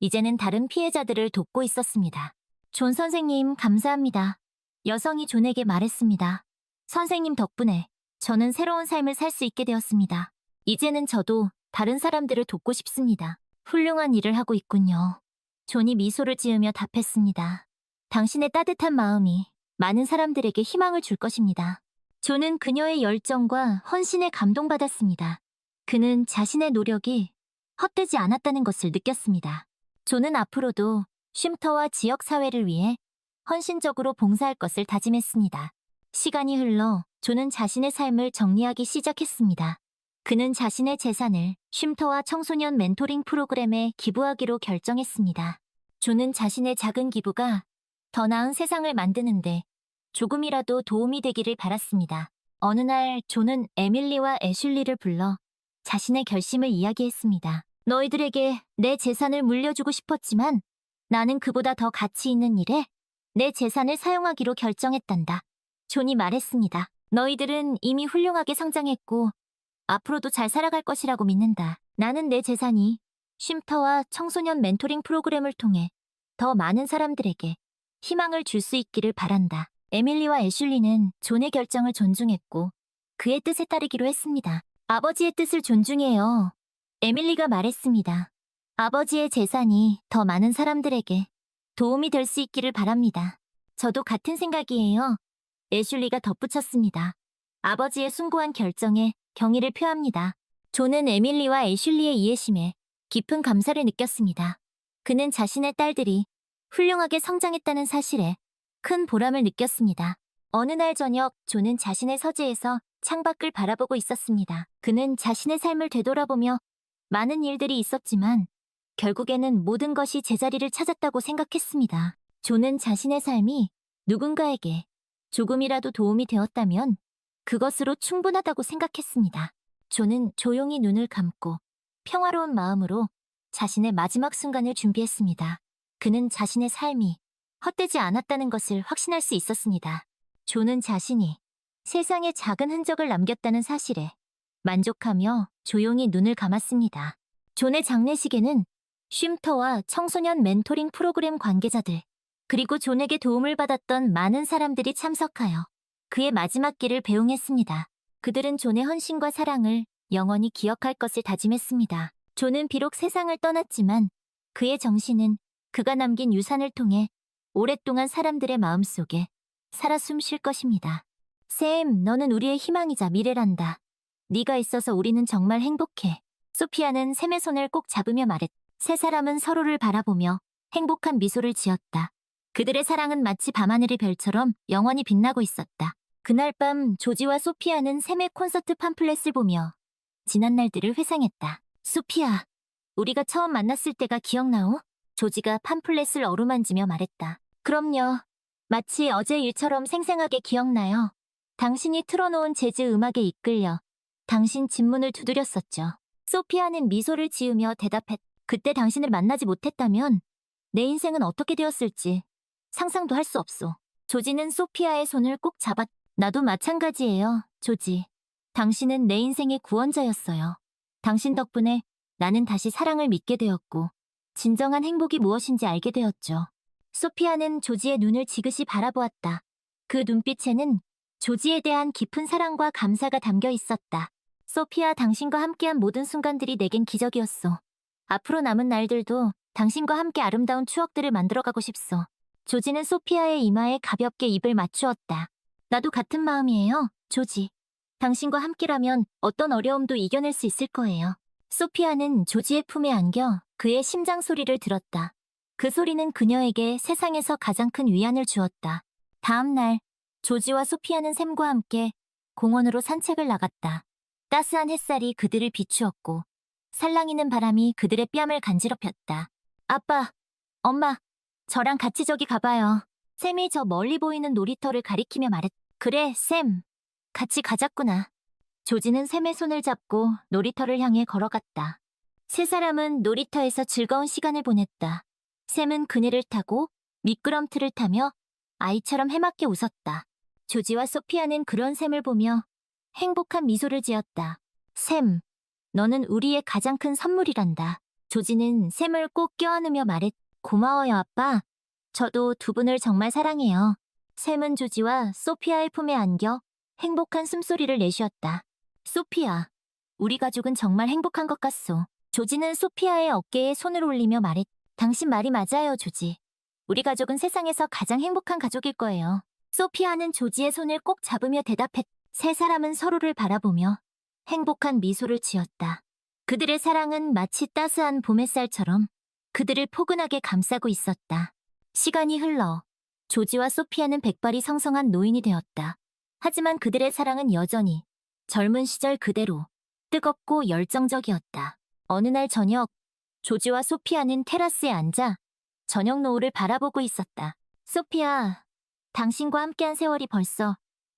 이제는 다른 피해자들을 돕고 있었습니다. 존 선생님, 감사합니다. 여성이 존에게 말했습니다. 선생님 덕분에 저는 새로운 삶을 살 수 있게 되었습니다. 이제는 저도 다른 사람들을 돕고 싶습니다. 훌륭한 일을 하고 있군요. 존이 미소를 지으며 답했습니다. 당신의 따뜻한 마음이 많은 사람들에게 희망을 줄 것입니다. 존은 그녀의 열정과 헌신에 감동받았습니다. 그는 자신의 노력이 헛되지 않았다는 것을 느꼈습니다. 존은 앞으로도 쉼터와 지역 사회를 위해 헌신적으로 봉사할 것을 다짐했습니다. 시간이 흘러 존은 자신의 삶을 정리하기 시작했습니다. 그는 자신의 재산을 쉼터와 청소년 멘토링 프로그램에 기부하기로 결정했습니다. 존은 자신의 작은 기부가 더 나은 세상을 만드는데 조금이라도 도움이 되기를 바랐습니다. 어느 날 존은 에밀리와 애슐리를 불러 자신의 결심을 이야기했습니다. 너희들에게 내 재산을 물려주고 싶었지만 나는 그보다 더 가치 있는 일에 내 재산을 사용하기로 결정했단다. 존이 말했습니다. 너희들은 이미 훌륭하게 성장했고 앞으로도 잘 살아갈 것이라고 믿는다. 나는 내 재산이 쉼터와 청소년 멘토링 프로그램을 통해 더 많은 사람들에게 희망을 줄 수 있기를 바란다. 에밀리와 애슐리는 존의 결정을 존중했고 그의 뜻에 따르기로 했습니다. 아버지의 뜻을 존중해요. 에밀리가 말했습니다. 아버지의 재산이 더 많은 사람들에게 도움이 될 수 있기를 바랍니다. 저도 같은 생각이에요. 애슐리가 덧붙였습니다. 아버지의 숭고한 결정에 경의를 표합니다. 존은 에밀리와 애슐리의 이해심에 깊은 감사를 느꼈습니다. 그는 자신의 딸들이 훌륭하게 성장했다는 사실에 큰 보람을 느꼈습니다. 어느 날 저녁 존은 자신의 서재에서 창밖을 바라보고 있었습니다. 그는 자신의 삶을 되돌아보며 많은 일들이 있었지만 결국에는 모든 것이 제자리를 찾았다고 생각했습니다. 존은 자신의 삶이 누군가에게 조금이라도 도움이 되었다면 그것으로 충분하다고 생각했습니다. 존은 조용히 눈을 감고 평화로운 마음으로 자신의 마지막 순간을 준비했습니다. 그는 자신의 삶이 헛되지 않았다는 것을 확신할 수 있었습니다. 존은 자신이 세상에 작은 흔적을 남겼다는 사실에 만족하며 조용히 눈을 감았습니다. 존의 장례식에는 쉼터와 청소년 멘토링 프로그램 관계자들, 그리고 존에게 도움을 받았던 많은 사람들이 참석하여 그의 마지막 길을 배웅했습니다. 그들은 존의 헌신과 사랑을 영원히 기억할 것을 다짐했습니다. 존은 비록 세상을 떠났지만 그의 정신은 그가 남긴 유산을 통해 오랫동안 사람들의 마음속에 살아 숨쉴 것입니다. 샘, 너는 우리의 희망이자 미래란다. 네가 있어서 우리는 정말 행복해. 소피아는 샘의 손을 꼭 잡으며 말했다. 세 사람은 서로를 바라보며 행복한 미소를 지었다. 그들의 사랑은 마치 밤하늘의 별처럼 영원히 빛나고 있었다. 그날 밤 조지와 소피아는 샘의 콘서트 팜플렛을 보며 지난 날들을 회상했다. 소피아, 우리가 처음 만났을 때가 기억나오? 조지가 팜플렛을 어루만지며 말했다. 그럼요. 마치 어제 일처럼 생생하게 기억나요. 당신이 틀어놓은 재즈 음악에 이끌려 당신 집문을 두드렸었죠. 소피아는 미소를 지으며 대답했다. 그때 당신을 만나지 못했다면 내 인생은 어떻게 되었을지 상상도 할 수 없소. 조지는 소피아의 손을 꼭 잡았다. 나도 마찬가지예요, 조지. 당신은 내 인생의 구원자였어요. 당신 덕분에 나는 다시 사랑을 믿게 되었고 진정한 행복이 무엇인지 알게 되었죠. 소피아는 조지의 눈을 지그시 바라보았다. 그 눈빛에는 조지에 대한 깊은 사랑과 감사가 담겨 있었다. 소피아, 당신과 함께한 모든 순간들이 내겐 기적이었소. 앞으로 남은 날들도 당신과 함께 아름다운 추억들을 만들어가고 싶소. 조지는 소피아의 이마에 가볍게 입을 맞추었다. 나도 같은 마음이에요, 조지. 당신과 함께라면 어떤 어려움도 이겨낼 수 있을 거예요. 소피아는 조지의 품에 안겨 그의 심장 소리를 들었다. 그 소리는 그녀에게 세상에서 가장 큰 위안을 주었다. 다음 날, 조지와 소피아는 샘과 함께 공원으로 산책을 나갔다. 따스한 햇살이 그들을 비추었고 살랑이는 바람이 그들의 뺨을 간지럽혔다. 아빠, 엄마, 저랑 같이 저기 가봐요. 샘이 저 멀리 보이는 놀이터를 가리키며 말했다. 그래, 샘. 같이 가자꾸나. 조지는 샘의 손을 잡고 놀이터를 향해 걸어갔다. 세 사람은 놀이터에서 즐거운 시간을 보냈다. 샘은 그네를 타고 미끄럼틀을 타며 아이처럼 해맑게 웃었다. 조지와 소피아는 그런 샘을 보며 행복한 미소를 지었다. 샘, 너는 우리의 가장 큰 선물이란다. 조지는 샘을 꼭 껴안으며 말했. 고마워요, 아빠. 저도 두 분을 정말 사랑해요. 샘은 조지와 소피아의 품에 안겨 행복한 숨소리를 내쉬었다. 소피아, 우리 가족은 정말 행복한 것 같소. 조지는 소피아의 어깨에 손을 올리며 말했. 당신 말이 맞아요, 조지. 우리 가족은 세상에서 가장 행복한 가족일 거예요. 소피아는 조지의 손을 꼭 잡으며 대답했. 세 사람은 서로를 바라보며 행복한 미소를 지었다. 그들의 사랑은 마치 따스한 봄 햇살처럼 그들을 포근하게 감싸고 있었다. 시간이 흘러 조지와 소피아는 백발이 성성한 노인이 되었다. 하지만 그들의 사랑은 여전히 젊은 시절 그대로 뜨겁고 열정적이었다. 어느 날 저녁, 조지와 소피아는 테라스에 앉아 저녁 노을을 바라보고 있었다. 소피아, 당신과 함께한 세월이 벌써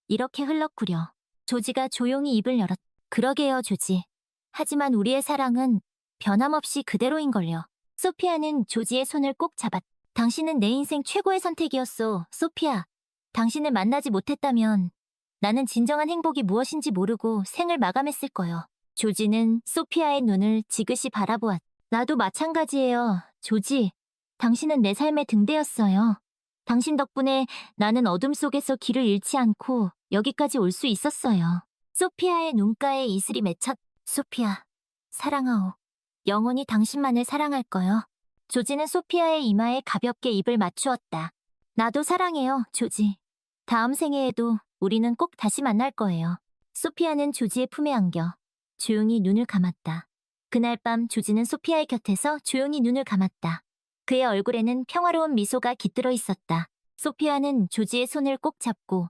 이렇게 흘렀구려. 조지가 조용히 입을 열었다. 그러게요, 조지. 하지만 우리의 사랑은 변함없이 그대로인걸요. 소피아는 조지의 손을 꼭 잡았다. 당신은 내 인생 최고의 선택이었소, 소피아. 당신을 만나지 못했다면 나는 진정한 행복이 무엇인지 모르고 생을 마감했을 거요. 조지는 소피아의 눈을 지그시 바라보았다. 나도 마찬가지예요, 조지. 당신은 내 삶의 등대였어요. 당신 덕분에 나는 어둠 속에서 길을 잃지 않고 여기까지 올 수 있었어요. 소피아의 눈가에 이슬이 맺혔. 소피아, 사랑하오. 영원히 당신만을 사랑할 거요. 조지는 소피아의 이마에 가볍게 입을 맞추었다. 나도 사랑해요, 조지. 다음 생애에도 우리는 꼭 다시 만날 거예요. 소피아는 조지의 품에 안겨 조용히 눈을 감았다. 그날 밤 조지는 소피아의 곁에서 조용히 눈을 감았다. 그의 얼굴에는 평화로운 미소가 깃들어 있었다. 소피아는 조지의 손을 꼭 잡고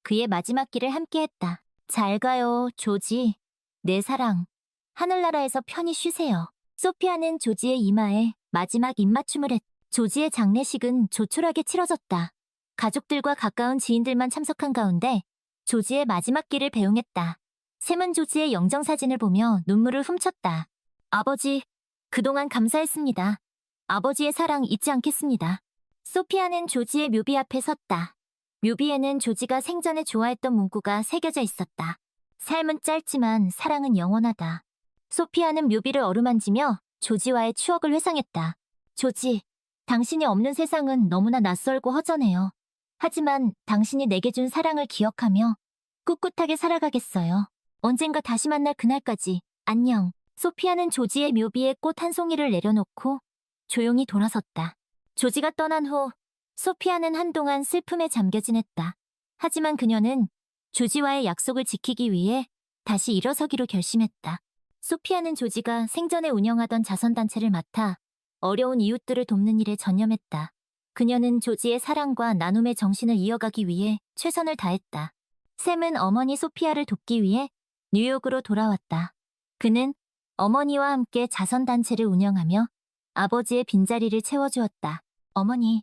그의 마지막 길을 함께했다. 잘 가요, 조지. 내 사랑. 하늘나라에서 편히 쉬세요. 소피아는 조지의 이마에 마지막 입맞춤을 했다. 조지의 장례식은 조촐하게 치러졌다. 가족들과 가까운 지인들만 참석한 가운데 조지의 마지막 길을 배웅했다. 샘은 조지의 영정사진을 보며 눈물을 훔쳤다. 아버지, 그동안 감사했습니다. 아버지의 사랑 잊지 않겠습니다. 소피아는 조지의 묘비 앞에 섰다. 묘비에는 조지가 생전에 좋아했던 문구가 새겨져 있었다. 삶은 짧지만 사랑은 영원하다. 소피아는 묘비를 어루만지며 조지와의 추억을 회상했다. 조지, 당신이 없는 세상은 너무나 낯설고 허전해요. 하지만 당신이 내게 준 사랑을 기억하며 꿋꿋하게 살아가겠어요. 언젠가 다시 만날 그날까지 안녕. 소피아는 조지의 묘비에 꽃 한 송이를 내려놓고 조용히 돌아섰다. 조지가 떠난 후 소피아는 한동안 슬픔에 잠겨 지냈다. 하지만 그녀는 조지와의 약속을 지키기 위해 다시 일어서기로 결심했다. 소피아는 조지가 생전에 운영하던 자선단체를 맡아 어려운 이웃들을 돕는 일에 전념했다. 그녀는 조지의 사랑과 나눔의 정신을 이어가기 위해 최선을 다했다. 샘은 어머니 소피아를 돕기 위해 뉴욕으로 돌아왔다. 그는 어머니와 함께 자선단체를 운영하며 아버지의 빈자리를 채워주었다. 어머니,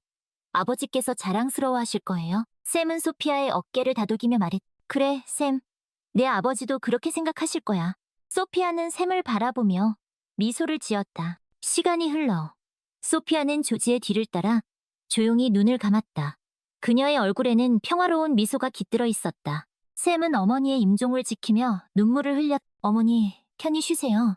아버지께서 자랑스러워하실 거예요. 샘은 소피아의 어깨를 다독이며 말했다. 그래, 샘. 내 아버지도 그렇게 생각하실 거야. 소피아는 샘을 바라보며 미소를 지었다. 시간이 흘러 소피아는 조지의 뒤를 따라 조용히 눈을 감았다. 그녀의 얼굴에는 평화로운 미소가 깃들어 있었다. 샘은 어머니의 임종을 지키며 눈물을 흘렸. 어머니, 편히 쉬세요.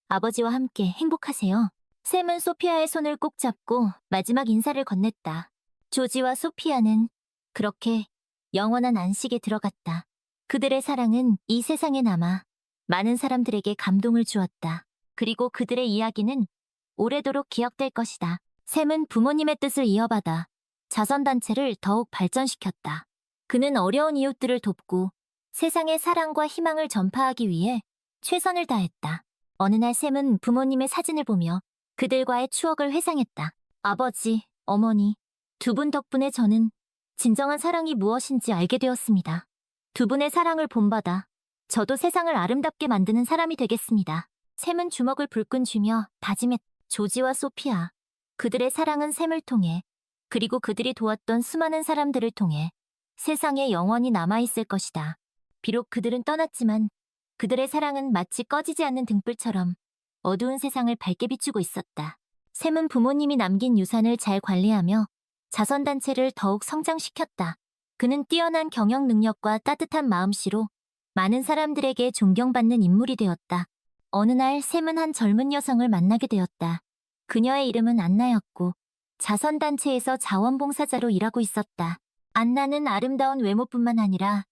아버지와 함께 행복하세요. 샘은 소피아의 손을 꼭 잡고 마지막 인사를 건넸다. 조지와 소피아는 그렇게 영원한 안식에 들어갔다. 그들의 사랑은 이 세상에 남아 많은 사람들에게 감동을 주었다. 그리고 그들의 이야기는 오래도록 기억될 것이다. 샘은 부모님의 뜻을 이어받아 자선단체를 더욱 발전시켰다. 그는 어려운 이웃들을 돕고 세상의 사랑과 희망을 전파하기 위해 최선을 다했다. 어느 날 샘은 부모님의 사진을 보며 그들과의 추억을 회상했다. 아버지, 어머니, 두 분 덕분에 저는 진정한 사랑이 무엇인지 알게 되었습니다. 두 분의 사랑을 본받아 저도 세상을 아름답게 만드는 사람이 되겠습니다. 샘은 주먹을 불끈 쥐며 다짐했다. 조지와 소피아, 그들의 사랑은 샘을 통해 그리고 그들이 도왔던 수많은 사람들을 통해 세상에 영원히 남아있을 것이다. 비록 그들은 떠났지만 그들의 사랑은 마치 꺼지지 않는 등불처럼 어두운 세상을 밝게 비추고 있었다. 샘은 부모님이 남긴 유산을 잘 관리하며 자선단체를 더욱 성장시켰다. 그는 뛰어난 경영 능력과 따뜻한 마음씨로 많은 사람들에게 존경받는 인물이 되었다. 어느 날 샘은 한 젊은 여성을 만나게 되었다. 그녀의 이름은 안나였고 자선단체에서 자원봉사자로 일하고 있었다. 안나는 아름다운 외모뿐만 아니라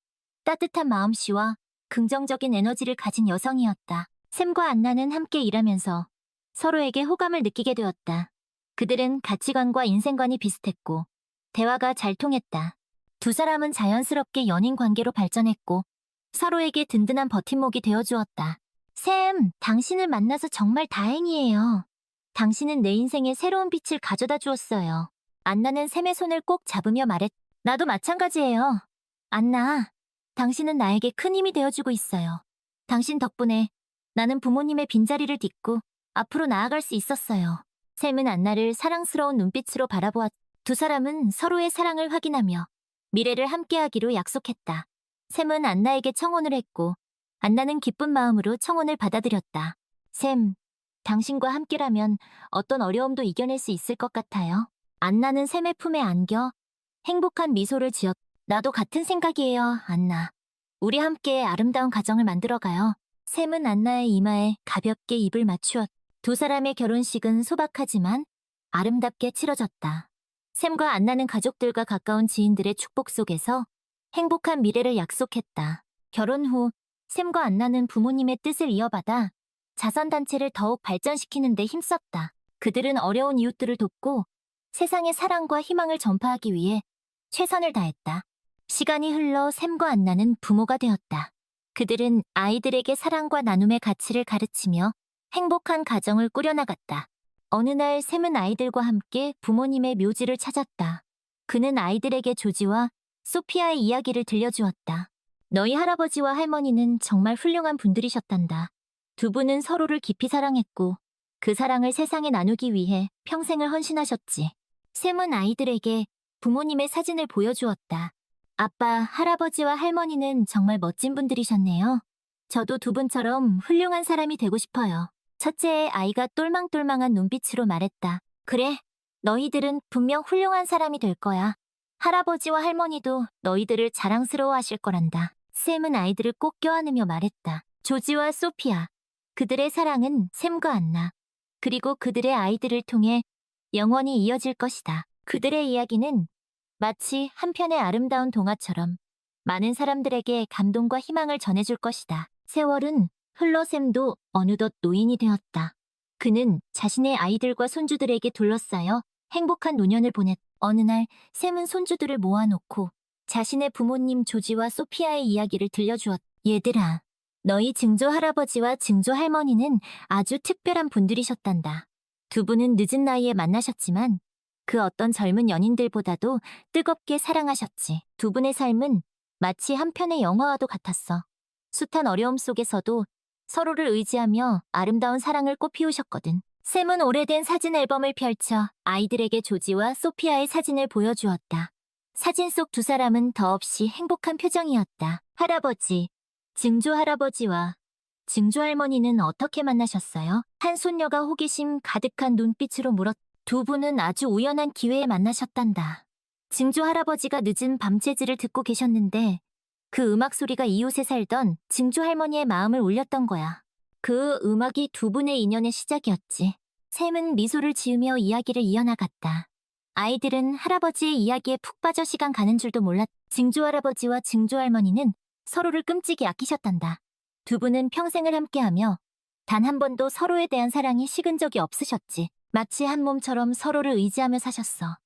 따뜻한 마음씨와 긍정적인 에너지를 가진 여성이었다. 샘과 안나는 함께 일하면서 서로에게 호감을 느끼게 되었다. 그들은 가치관과 인생관이 비슷했고 대화가 잘 통했다. 두 사람은 자연스럽게 연인 관계로 발전했고 서로에게 든든한 버팀목이 되어주었다. 샘, 당신을 만나서 정말 다행이에요. 당신은 내 인생에 새로운 빛을 가져다 주었어요. 안나는 샘의 손을 꼭 잡으며 말했. 나도 마찬가지예요. 안나, 당신은 나에게 큰 힘이 되어주고 있어요. 당신 덕분에 나는 부모님의 빈자리를 딛고 앞으로 나아갈 수 있었어요. 샘은 안나를 사랑스러운 눈빛으로 바라보았. 두 사람은 서로의 사랑을 확인하며 미래를 함께하기로 약속했다. 샘은 안나에게 청혼을 했고 안나는 기쁜 마음으로 청혼을 받아들였다. 샘, 당신과 함께라면 어떤 어려움도 이겨낼 수 있을 것 같아요. 안나는 샘의 품에 안겨 행복한 미소를 지었. 나도 같은 생각이에요, 안나. 우리 함께 아름다운 가정을 만들어가요. 샘은 안나의 이마에 가볍게 입을 맞추었. 두 사람의 결혼식은 소박하지만 아름답게 치러졌다. 샘과 안나는 가족들과 가까운 지인들의 축복 속에서 행복한 미래를 약속했다. 결혼 후 샘과 안나는 부모님의 뜻을 이어받아 자선단체를 더욱 발전시키는 데 힘썼다. 그들은 어려운 이웃들을 돕고 세상의 사랑과 희망을 전파하기 위해 최선을 다했다. 시간이 흘러 샘과 안나는 부모가 되었다. 그들은 아이들에게 사랑과 나눔의 가치를 가르치며 행복한 가정을 꾸려나갔다. 어느 날 샘은 아이들과 함께 부모님의 묘지를 찾았다. 그는 아이들에게 조지와 소피아의 이야기를 들려주었다. 너희 할아버지와 할머니는 정말 훌륭한 분들이셨단다. 두 분은 서로를 깊이 사랑했고 그 사랑을 세상에 나누기 위해 평생을 헌신하셨지. 샘은 아이들에게 부모님의 사진을 보여주었다. 아빠, 할아버지와 할머니는 정말 멋진 분들이셨네요. 저도 두 분처럼 훌륭한 사람이 되고 싶어요. 첫째의 아이가 똘망똘망한 눈빛으로 말했다. 그래, 너희들은 분명 훌륭한 사람이 될 거야. 할아버지와 할머니도 너희들을 자랑스러워하실 거란다. 샘은 아이들을 꼭 껴안으며 말했다. 조지와 소피아, 그들의 사랑은 샘과 안나, 그리고 그들의 아이들을 통해 영원히 이어질 것이다. 그들의 이야기는 마치 한 편의 아름다운 동화처럼 많은 사람들에게 감동과 희망을 전해줄 것이다. 세월은 흘러 샘도 어느덧 노인이 되었다. 그는 자신의 아이들과 손주들에게 둘러싸여 행복한 노년을 보냈. 어느 날 샘은 손주들을 모아놓고 자신의 부모님 조지와 소피아의 이야기를 들려주었. 얘들아, 너희 증조 할아버지와 증조 할머니는 아주 특별한 분들이셨단다. 두 분은 늦은 나이에 만나셨지만 그 어떤 젊은 연인들보다도 뜨겁게 사랑하셨지. 두 분의 삶은 마치 한 편의 영화와도 같았어. 숱한 어려움 속에서도 서로를 의지하며 아름다운 사랑을 꽃피우셨거든. 샘은 오래된 사진 앨범을 펼쳐 아이들에게 조지와 소피아의 사진을 보여주었다. 사진 속 두 사람은 더없이 행복한 표정이었다. 할아버지, 증조 할아버지와 증조 할머니는 어떻게 만나셨어요? 한 손녀가 호기심 가득한 눈빛으로 물었. 두 분은 아주 우연한 기회에 만나셨단다. 증조 할아버지가 늦은 밤재즈를 듣고 계셨는데 그 음악 소리가 이웃에 살던 증조 할머니의 마음을 울렸던 거야. 그 음악이 두 분의 인연의 시작이었지. 샘은 미소를 지으며 이야기를 이어나갔다. 아이들은 할아버지의 이야기에 푹 빠져 시간 가는 줄도 몰랐. 증조 할아버지와 증조 할머니는 서로를 끔찍이 아끼셨단다. 두 분은 평생을 함께하며 단 한 번도 서로에 대한 사랑이 식은 적이 없으셨지. 마치 한 몸처럼 서로를 의지하며 사셨어.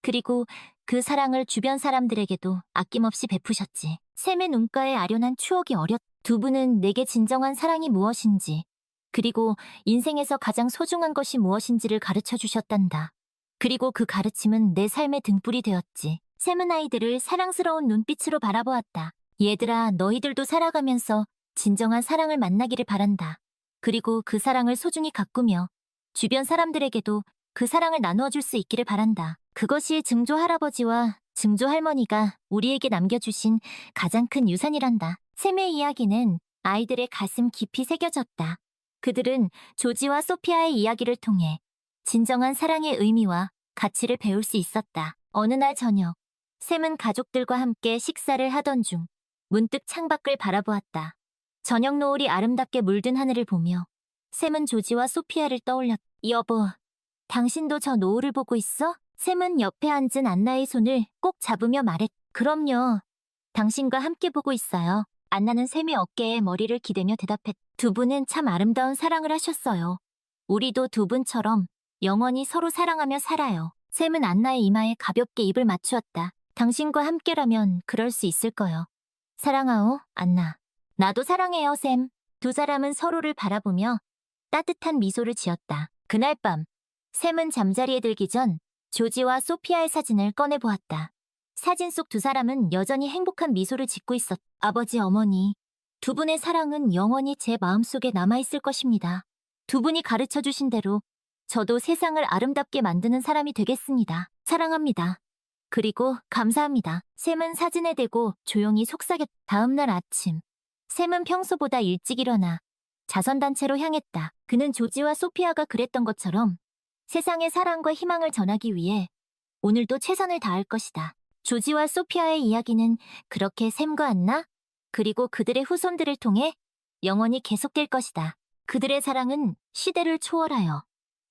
그리고 그 사랑을 주변 사람들에게도 아낌없이 베푸셨지. 샘의 눈가에 아련한 추억이 어렸. 두 분은 내게 진정한 사랑이 무엇인지, 그리고 인생에서 가장 소중한 것이 무엇인지를 가르쳐 주셨단다. 그리고 그 가르침은 내 삶의 등불이 되었지. 샘은 아이들을 사랑스러운 눈빛으로 바라보았다. 얘들아, 너희들도 살아가면서 진정한 사랑을 만나기를 바란다. 그리고 그 사랑을 소중히 가꾸며 주변 사람들에게도 그 사랑을 나누어 줄 수 있기를 바란다. 그것이 증조 할아버지와 증조 할머니가 우리에게 남겨주신 가장 큰 유산이란다. 샘의 이야기는 아이들의 가슴 깊이 새겨졌다. 그들은 조지와 소피아의 이야기를 통해 진정한 사랑의 의미와 가치를 배울 수 있었다. 어느 날 저녁, 샘은 가족들과 함께 식사를 하던 중 문득 창밖을 바라보았다. 저녁 노을이 아름답게 물든 하늘을 보며 샘은 조지와 소피아를 떠올렸다. 여보, 당신도 저 노을을 보고 있어? 샘은 옆에 앉은 안나의 손을 꼭 잡으며 말했. 그럼요. 당신과 함께 보고 있어요. 안나는 샘의 어깨에 머리를 기대며 대답했. 두 분은 참 아름다운 사랑을 하셨어요. 우리도 두 분처럼 영원히 서로 사랑하며 살아요. 샘은 안나의 이마에 가볍게 입을 맞추었다. 당신과 함께라면 그럴 수 있을 거요. 사랑하오, 안나. 나도 사랑해요, 샘. 두 사람은 서로를 바라보며 따뜻한 미소를 지었다. 그날 밤, 샘은 잠자리에 들기 전 조지와 소피아의 사진을 꺼내보았다. 사진 속 두 사람은 여전히 행복한 미소를 짓고 있었다. 아버지, 어머니, 두 분의 사랑은 영원히 제 마음속에 남아있을 것입니다. 두 분이 가르쳐주신 대로 저도 세상을 아름답게 만드는 사람이 되겠습니다. 사랑합니다. 그리고 감사합니다. 샘은 사진에 대고 조용히 속삭였다. 다음 날 아침, 샘은 평소보다 일찍 일어나 자선단체로 향했다. 그는 조지와 소피아가 그랬던 것처럼 세상에 사랑과 희망을 전하기 위해 오늘도 최선을 다할 것이다. 조지와 소피아의 이야기는 그렇게 샘과 안나, 그리고 그들의 후손들을 통해 영원히 계속될 것이다. 그들의 사랑은 시대를 초월하여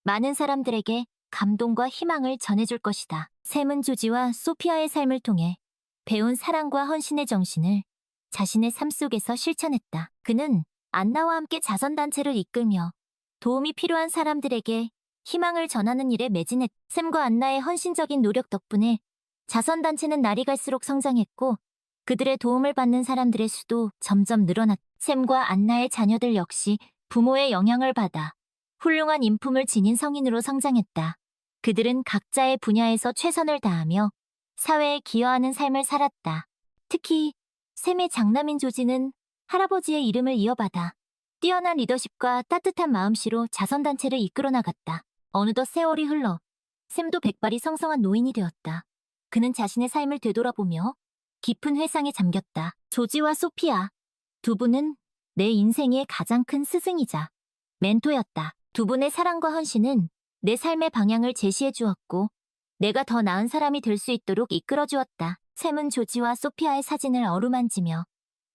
많은 사람들에게 감동과 희망을 전해줄 것이다. 샘은 조지와 소피아의 삶을 통해 배운 사랑과 헌신의 정신을 자신의 삶 속에서 실천했다. 그는 안나와 함께 자선단체를 이끌며 도움이 필요한 사람들에게 희망을 전하는 일에 매진했다. 샘과 안나의 헌신적인 노력 덕분에 자선단체는 날이 갈수록 성장했고 그들의 도움을 받는 사람들의 수도 점점 늘어났다. 샘과 안나의 자녀들 역시 부모의 영향을 받아 훌륭한 인품을 지닌 성인으로 성장했다. 그들은 각자의 분야에서 최선을 다하며 사회에 기여하는 삶을 살았다. 특히 샘의 장남인 조지는 할아버지의 이름을 이어받아 뛰어난 리더십과 따뜻한 마음씨로 자선단체를 이끌어 나갔다. 어느덧 세월이 흘러 샘도 백발이 성성한 노인이 되었다. 그는 자신의 삶을 되돌아보며 깊은 회상에 잠겼다. 조지와 소피아, 두 분은 내 인생의 가장 큰 스승이자 멘토였다. 두 분의 사랑과 헌신은 내 삶의 방향을 제시해 주었고 내가 더 나은 사람이 될 수 있도록 이끌어 주었다. 샘은 조지와 소피아의 사진을 어루만지며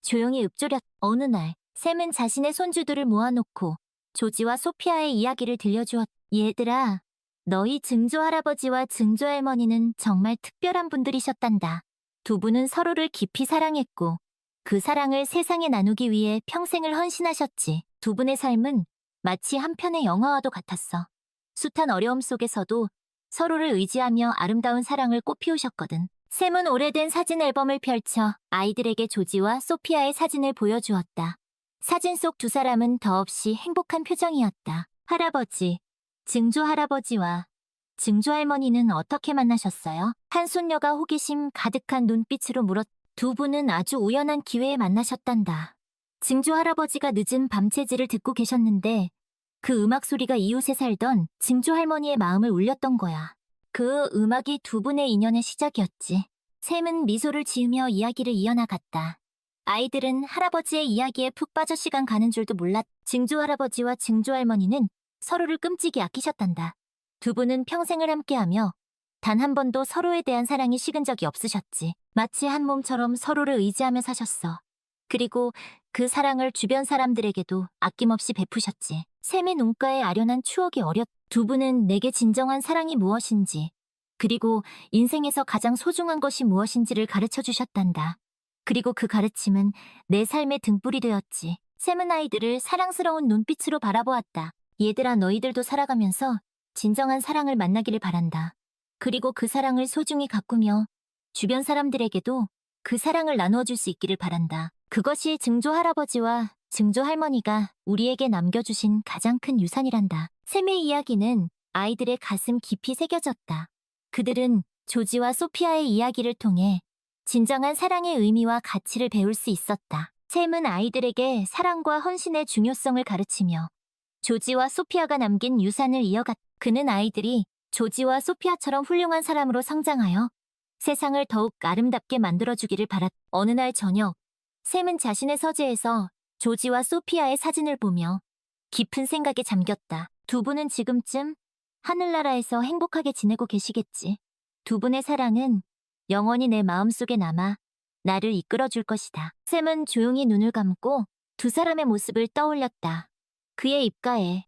조용히 읊조렸다. 어느 날 샘은 자신의 손주들을 모아놓고 조지와 소피아의 이야기를 들려주었다. 얘들아, 너희 증조할아버지와 증조할머니는 정말 특별한 분들이셨단다. 두 분은 서로를 깊이 사랑했고 그 사랑을 세상에 나누기 위해 평생을 헌신하셨지. 두 분의 삶은 마치 한 편의 영화와도 같았어. 숱한 어려움 속에서도 서로를 의지하며 아름다운 사랑을 꽃피우셨거든. 샘은 오래된 사진 앨범을 펼쳐 아이들에게 조지와 소피아의 사진을 보여주었다. 사진 속 두 사람은 더없이 행복한 표정이었다. 할아버지, 증조할아버지와 증조할머니는 어떻게 만나셨어요? 한 손녀가 호기심 가득한 눈빛으로 물었. 두 분은 아주 우연한 기회에 만나셨단다. 증조할아버지가 늦은 밤채지를 듣고 계셨는데 그 음악 소리가 이웃에 살던 증조할머니의 마음을 울렸던 거야. 그 음악이 두 분의 인연의 시작이었지. 샘은 미소를 지으며 이야기를 이어나갔다. 아이들은 할아버지의 이야기에 푹 빠져 시간 가는 줄도 몰랐. 증조할아버지와 증조할머니는 서로를 끔찍이 아끼셨단다. 두 분은 평생을 함께하며 단 한 번도 서로에 대한 사랑이 식은 적이 없으셨지. 마치 한 몸처럼 서로를 의지하며 사셨어. 그리고 그 사랑을 주변 사람들에게도 아낌없이 베푸셨지. 샘의 눈가에 아련한 추억이 어렸. 두 분은 내게 진정한 사랑이 무엇인지, 그리고 인생에서 가장 소중한 것이 무엇인지를 가르쳐 주셨단다. 그리고 그 가르침은 내 삶의 등불이 되었지. 샘은 아이들을 사랑스러운 눈빛으로 바라보았다. 얘들아, 너희들도 살아가면서 진정한 사랑을 만나기를 바란다. 그리고 그 사랑을 소중히 가꾸며 주변 사람들에게도 그 사랑을 나누어 줄 수 있기를 바란다. 그것이 증조할아버지와 증조할머니가 우리에게 남겨주신 가장 큰 유산이란다. 샘의 이야기는 아이들의 가슴 깊이 새겨졌다. 그들은 조지와 소피아의 이야기를 통해 진정한 사랑의 의미와 가치를 배울 수 있었다. 샘은 아이들에게 사랑과 헌신의 중요성을 가르치며 조지와 소피아가 남긴 유산을 이어갔다. 그는 아이들이 조지와 소피아처럼 훌륭한 사람으로 성장하여 세상을 더욱 아름답게 만들어주기를 바랐다. 어느 날 저녁, 샘은 자신의 서재에서 조지와 소피아의 사진을 보며 깊은 생각에 잠겼다. 두 분은 지금쯤 하늘나라에서 행복하게 지내고 계시겠지. 두 분의 사랑은 영원히 내 마음속에 남아 나를 이끌어줄 것이다. 샘은 조용히 눈을 감고 두 사람의 모습을 떠올렸다. 그의 입가에